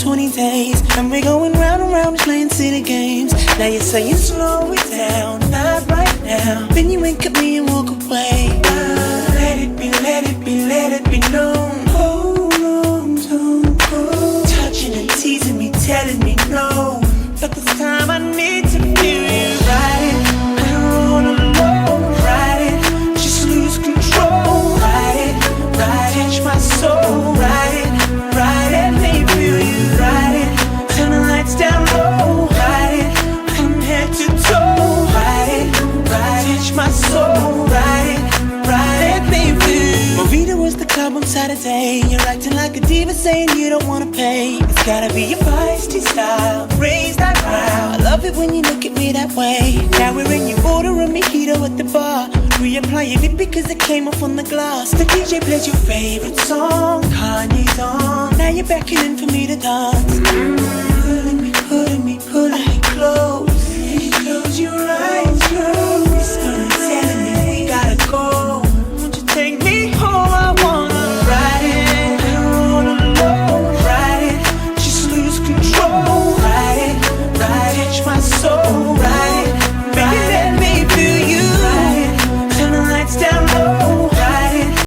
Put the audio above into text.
20 days, and we're going round and round, playing silly games. Now you're saying slow it down, not right now. Then you wink at me and walk away. Let it be, let it be, let it be known. Hold on, don't go. Touching and teasing me, telling me no. But this time I need to feel you. Ride it, I don't wanna alone. Ride it, just lose control. Ride it, touch my soul. Ride it, let me feel you. Ride it, turn the lights down low. Ride it, from head to toe. Ride it, touch my soul. Ride it, let me feel you. Movida was the club on Saturday. You're acting like a diva, saying you don't wanna pay. It's gotta be your feisty style, raise that brow. I love it when you look at me that way. Now we're in, you order a mojito at the bar. Reapplying it because it came off on the glass. The DJ plays your favorite song, Kanye's on. Now you're beckoning for me to dance. Pulling me close. Close your eyes, you're whispering.